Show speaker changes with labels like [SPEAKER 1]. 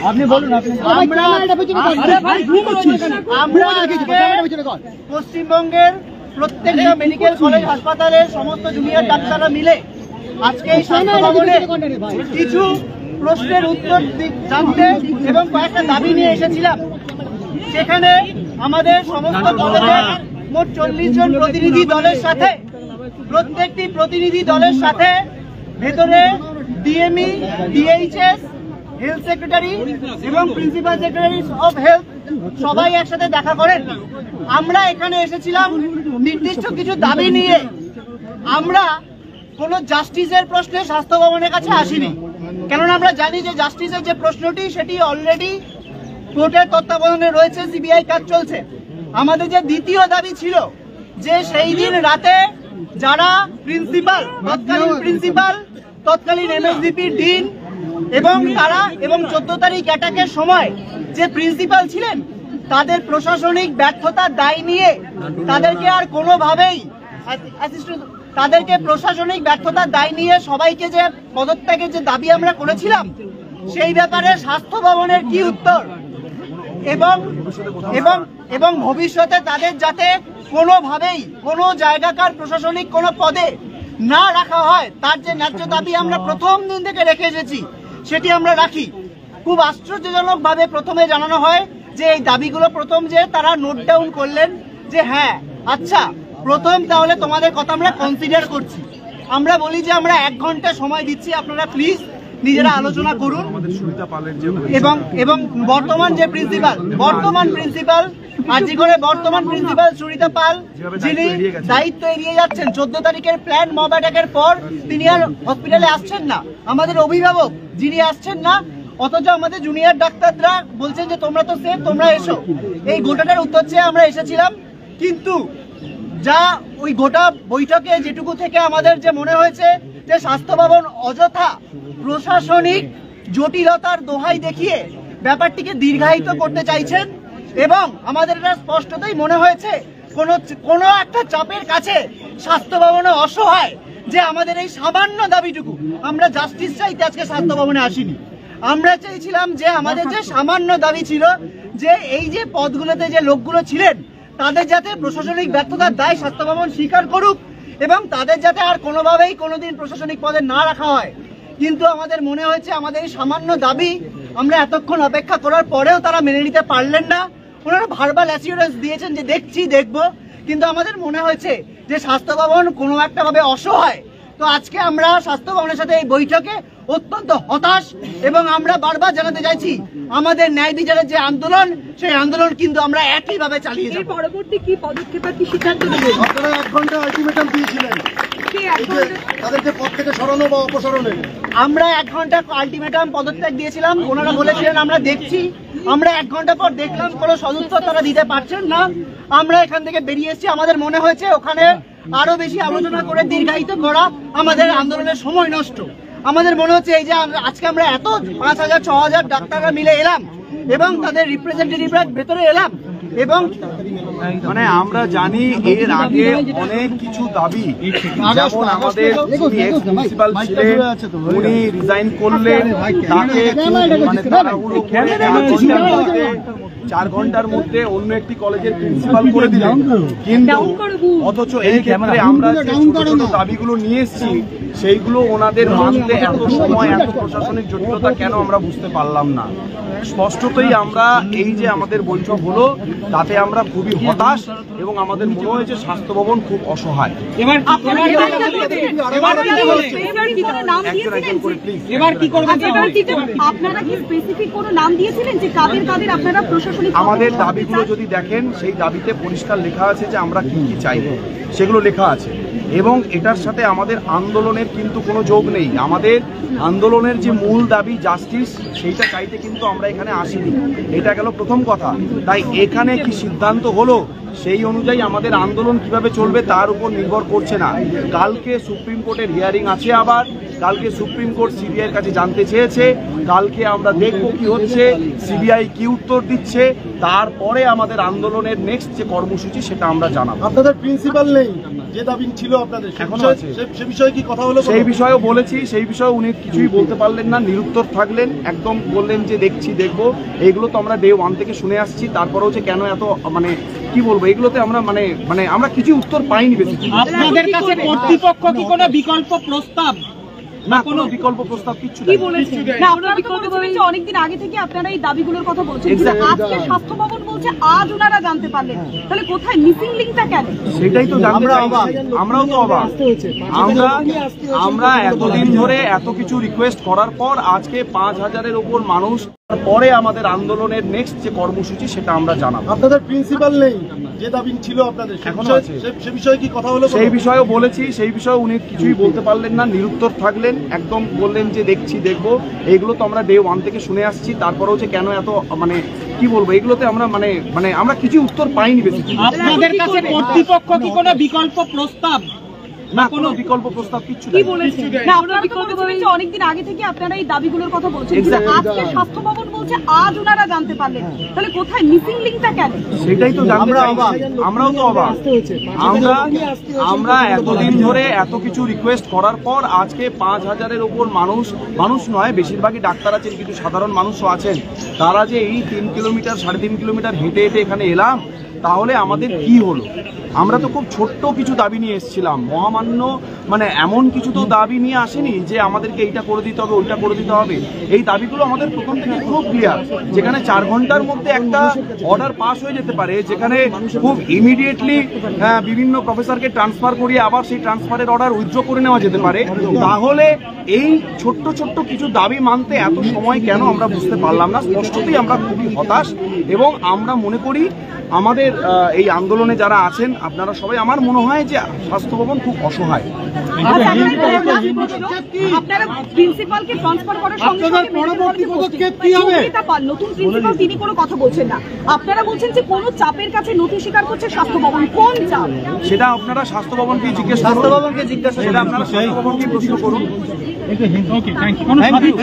[SPEAKER 1] আপনি বলুন। আমরা পশ্চিমবঙ্গের প্রত্যেকটা মেডিকেল কলেজ হাসপাতালের সমস্ত জুনিয়র ডাক্তাররা মিলে আজকে এই স্বাস্থ্য ভবনে কিছু প্রশ্নের উত্তর জানতে এবং কয়েকটা দাবি নিয়ে এসেছিলাম। সেখানে আমাদের সমস্ত কলেজের মোট 40 জন প্রতিনিধি দলের সাথে, প্রত্যেকটি প্রতিনিধি দলের সাথে ভেতরে ডিএমই, ডিএইচএস, হেলথ সেক্রেটারি এবং প্রিন্সিপাল সেক্রেটারি অফ হেলথ সবাই একসাথে দেখা করেন। আমরা এখানে এসেছিলাম নির্দিষ্ট কিছু দাবি নিয়ে। আমরা কোনো জাস্টিসের প্রশ্নে স্বাস্থ্য ভবনের কাছে আসিনি, কেননা আমরা জানি যে জাস্টিসের যে প্রশ্নটি সেটি অলরেডি কোর্টের তত্ত্বাবধানে রয়েছে, সিবিআই কাজ চলছে। আমাদের যে দ্বিতীয় দাবি ছিল যে সেই দিন রাতে যারা প্রিন্সিপাল, তৎকালীন প্রিন্সিপাল, তৎকালীন এমএসডিপি ডিন এবং তারা এবং 14 তারিখ অ্যাটাকের সময় যে প্রিন্সিপাল ছিলেন তাদের প্রশাসনিক ব্যর্থতার দায় নিয়ে তাদেরকে আর কোনোভাবেই তাদেরকে প্রশাসনিক ব্যর্থতার দায় নিয়ে সবাইকে যে পদত্যাগের যে দাবি আমরা করেছিলাম সেই ব্যাপারে স্বাস্থ্য ভবনের কি উত্তর, এবং ভবিষ্যতে তাদের যাতে কোনোভাবেই কোনো জায়গাকার প্রশাসনিক কোনো পদে না রাখা হয় তার যে ন্যায্য দাবি আমরা প্রথম দিন থেকে রেখে এসেছি সেটি আমরা রাখি। খুব আশ্চর্যজনক ভাবে প্রথমে জানানো হয় যে এই দাবিগুলো প্রথম যে তারা নোট ডাউন করলেন যে হ্যাঁ আচ্ছা প্রথম তাহলে তোমাদের কথা আমরা কনসিডার করছি। আমরা বলি যে আমরা 1 ঘন্টা সময় দিচ্ছি, আপনারা প্লিজ নিজেরা আলোচনা করুন। এবং বর্তমান প্রিন্সিপাল আরজি করে বর্তমান প্রিন্সিপাল সুরিতা পাল যিনি দায়িত্ব এড়িয়ে যাচ্ছেন, 14 তারিখের প্ল্যান মব অ্যাটাকের পর তিনি আর হসপিটালে আসছেন না, আমাদের অভিভাবক যিনি আসছেন না, অথচ আমাদের জুনিয়র ডাক্তাররা বলছেন যে তোমরা তো সেফ, তোমরা এসো। এই গোটাটার উত্তর চেয়ে আমরা এসেছিলাম, কিন্তু যা ওই গোটা বৈঠকে যেটুকু থেকে আমাদের যে মনে হয়েছে যে স্বাস্থ্য ভবন অযথা প্রশাসনিক জটিলতার দোহাই দেখিয়ে ব্যাপারটিকে দীর্ঘায়িত করতে চাইছেন, এবং আমাদের এটা স্পষ্টতই মনে হয়েছে কোনো একটা চাপের কাছে স্বাস্থ্য ভবনে অসহায় যে আমাদের এই সামান্য দাবিটুকু, আমরা জাস্টিস চাইতে আজকে স্বাস্থ্য ভবনে আসিনি। আমরা চাইছিলাম যে আমাদের যে সামান্য দাবি ছিল যে এই যে পদগুলোতে যে লোকগুলো ছিলেন তাদের যাতে প্রশাসনিক ব্যর্থতার দায় স্বাস্থ্য ভবন স্বীকার করুক এবং তাদের যাতে আর কোনোভাবেই কোনোদিন প্রশাসনিক পদে না রাখা হয়। কিন্তু আমাদের মনে হয়েছে আমাদের এই সামান্য দাবি আমরা এতক্ষণ অপেক্ষা করার পরেও তারা মেনে নিতে পারলেন না। ওনারা ভার্বাল অ্যাসিওরেন্স দিয়েছেন যে দেখছি দেখবো, কিন্তু আমাদের মনে হয়েছে যে স্বাস্থ্য ভবন কোনো একটা ভাবে অসহায়। তো আজকে আমরা স্বাস্থ্য ভবনের সাথে এই বৈঠকে অত্যন্ত হতাশ, এবং আমরা বারবার জানাতে চাইছি আমাদের ন্যায় বিচারের যে আন্দোলন সেই আন্দোলন কিন্তু আমরা একইভাবে চালিয়ে যাব।
[SPEAKER 2] পরবর্তী কি পদক্ষেপ কি সিদ্ধান্ত নেবেন?
[SPEAKER 3] আপনারা 1 ঘন্টা আলটিমেটাম দিয়েছিলেন তাদেরকে পদ থেকে সরানো বা অপসারণে।
[SPEAKER 1] আমরা 1 ঘন্টা আলটিমেটাম পদত্যাগ দিয়েছিলাম, ওনারা বলেছিলেন আমরা দেখছি। আমরা 1 ঘন্টা পর দেখলাম কোনো সদুত্তর তারা দিতে পারছেন না, আমরা এখান থেকে বেরিয়ে এসেছি। আমাদের মনে হয়েছে ওখানে আরো বেশি আলোচনা করে দীর্ঘায়িত করা আমাদের আন্দোলনের সময় নষ্ট। আমাদের মনে হচ্ছে এই যে আজকে আমরা এত 5000-6000 ডাক্তাররা মিলে এলাম এবং তাদের রিপ্রেজেন্টেটিভরা ভেতরে এলাম, এবং
[SPEAKER 4] মানে আমরা জানি এর আগে অনেক কিছু দাবি, যেমন আমাদের প্রিন্সিপাল ছিলেন উনি রিজাইন করলেন, তাকে মানে 4 ঘন্টার মধ্যে অন্য একটি কলেজের প্রিন্সিপাল করে দিলেন। কিন্তু অথচ এই ক্ষেত্রে আমরা যে ছোট ছোট দাবিগুলো নিয়ে এসেছি সেইগুলো ওনাদের মানতে এত সময়, এত প্রশাসনিক জটিলতা কেন আমরা বুঝতে পারলাম না। স্পষ্টতই আমরা এই যে আমাদের বৈঠক হলো তাতে আমরা খুবই হতাশ, এবং আমাদের মনে হয়েছে স্বাস্থ্য ভবন খুব অসহায়। আমাদের দাবিগুলো যদি দেখেন সেই দাবিতে পরিষ্কার লেখা আছে যে আমরা কি কি চাইব, সেগুলো লেখা আছে, এবং এটার সাথে আমাদের আন্দোলনের কিন্তু কোনো যোগ নেই। আমাদের আন্দোলনের যে মূল দাবি জাস্টিস, সেইটা চাইতে কিন্তু আমরা এখানে আসিনি। এটা গেল প্রথম কথা। তাই এখানে কি সিদ্ধান্ত হলো সেই অনুযায়ী আমাদের আন্দোলন কিভাবে চলবে তার উপর নির্ভর করছে না। কালকে সুপ্রিম কোর্টের হিয়ারিং আছে, আবার কালকে সুপ্রিম কোর্ট সিবিআইয়ের কাছে জানতে চেয়েছে, কালকে আমরা দেখব কি হচ্ছে, সিবিআই কি উত্তর দিচ্ছে, তারপরে আমাদের আন্দোলনের নেক্সট যে কর্মসূচি সেটা আমরা জানাবো।
[SPEAKER 3] আপনাদের প্রিন্সিপাল নেই, যে দাবি ছিল আপনাদের
[SPEAKER 4] এখনো আছে।
[SPEAKER 3] সে বিষয়ে কি কথা হলো?
[SPEAKER 4] সেই বিষয়েও বলেছি, সেই বিষয়ে উনি কিছুই বলতে পারলেন না, নিরুত্তর থাকলেন, একদম বললেন যে দেখছি দেখবো। এইগুলো তো আমরা ডে 1 থেকে শুনে আসছি, তারপরেও যে কেন এত মানে কি বলবো, এগুলোতে আমরা মানে আমরা কিছু উত্তর পাইনি বেশি।
[SPEAKER 1] আপনাদের কাছে কর্তৃপক্ষ কি কোনো বিকল্প প্রস্তাব
[SPEAKER 4] না, কোনো বিকল্প প্রস্তাব কিচ্ছু
[SPEAKER 2] কি
[SPEAKER 4] নেই।
[SPEAKER 2] বলেছেন? না, আপনারা তো বলেছিলেন যে অনেকদিন আগে থেকে আপনারা এই দাবিগুলোর কথা বলছেন, কিন্তু
[SPEAKER 4] Exactly.
[SPEAKER 2] আজকে স্বাস্থ্য ভবন বলছে আজ ওনারা জানতে পারলেন, তাহলে কোথায় মিসিং লিঙ্কটা কেন?
[SPEAKER 4] সেটাই তো জানতে চাই, আমরাও তো অবাক। আমরা এতদিন ধরে এত কিছু রিকোয়েস্ট করার পর আজকে 5000-এর উপর মানুষ, পরে আমাদের আন্দোলনের নেক্সট যে কর্মসূচি সেটা আমরা জানাবো।
[SPEAKER 3] আপনাদের প্রিন্সিপাল নেই, যে দাবি ছিল আপনাদের
[SPEAKER 4] এখনো আছে।
[SPEAKER 3] সে বিষয়ে কি কথা হলো?
[SPEAKER 4] সেই বিষয়েও বলেছি, সেই বিষয়ে উনি কিছুই বলতে পারলেন না, নিরুত্তর থাকলেন, একদম বললেন যে দেখছি দেখবো। এইগুলো তো আমরা ডে 1 থেকে শুনে আসছি, তারপরেও যে কেন এত মানে কি বলবো, এগুলোতে আমরা মানে আমরা কিছু উত্তর পাইনি বেশি।
[SPEAKER 1] আপনাদের কাছে কর্তৃপক্ষ কি কোনো বিকল্প প্রস্তাব
[SPEAKER 4] না, কোনো বিকল্প প্রস্তাব কিচ্ছু
[SPEAKER 2] কি
[SPEAKER 4] নেই।
[SPEAKER 2] বলেছেন? না, আপনারা তো বলেছিলেন যে অনেকদিন আগে থেকে আপনারা এই দাবিগুলোর কথা বলছেন, কিন্তু
[SPEAKER 4] Exactly.
[SPEAKER 2] আজকে স্বাস্থ্য ভবন বলছে আজ ওনারা জানতে পারলেন, তাহলে কোথায় মিসিং লিঙ্কটা কেন?
[SPEAKER 4] সেটাই তো জানতে চাই, আমরাও তো অবাক। আমরা এতদিন ধরে এত কিছু রিকোয়েস্ট করার পর আজকে 5000-এর উপর মানুষ নয়, বেশিরভাগই ডাক্তার আছেন, কিন্তু সাধারণ মানুষও আছেন, তারা যে এই 3 কিলোমিটার 3.5 কিলোমিটার হেঁটে হেঁটে এখানে এলাম, তাহলে আমাদের কি হলো? আমরা তো খুব ছোট্ট কিছু দাবি নিয়ে এসেছিলাম, মহামান্য মানে এমন কিছু তো দাবি নিয়ে আসেনি যে আমাদেরকে এইটা করে দিতে হবে ওইটা করে দিতে হবে। এই দাবিগুলো আমাদের প্রথম থেকে খুব ক্লিয়ার, যেখানে 4 ঘন্টার মধ্যে একটা অর্ডার পাস হয়ে যেতে পারে, যেখানে খুব ইমিডিয়েটলি বিভিন্ন প্রফেসরকে ট্রান্সফার করিয়ে আবার সেই ট্রান্সফারের অর্ডার উইথড্র করে নেওয়া যেতে পারে, তাহলে এই ছোট্ট ছোট্ট কিছু দাবি মানতে এত সময় কেন আমরা বুঝতে পারলাম না। স্পষ্টতই আমরা খুবই হতাশ, এবং আমরা মনে করি আমাদের এই আন্দোলনে যারা আছেন আপনারা সবাই, আমার মনে হয় যে স্বাস্থ্য ভবন খুব অসহায়।
[SPEAKER 2] আপনারা প্রিন্সিপালকে ট্রান্সফার করার সঙ্গে সঙ্গে পরবর্তী পদক্ষেপ কি হবে? নতুন প্রিন্সিপাল তিনি কোনো কথা বলছেন না, আপনারা বলছেন যে কোনো চাপের কাছে নথি স্বীকার করছে স্বাস্থ্য ভবন, কোন চাপ?
[SPEAKER 4] সেটা আপনারা স্বাস্থ্য ভবনকে জিজ্ঞেস করুন, সেটা আপনারা স্বাস্থ্য ভবনকে প্রশ্ন করুন।
[SPEAKER 1] Thank you.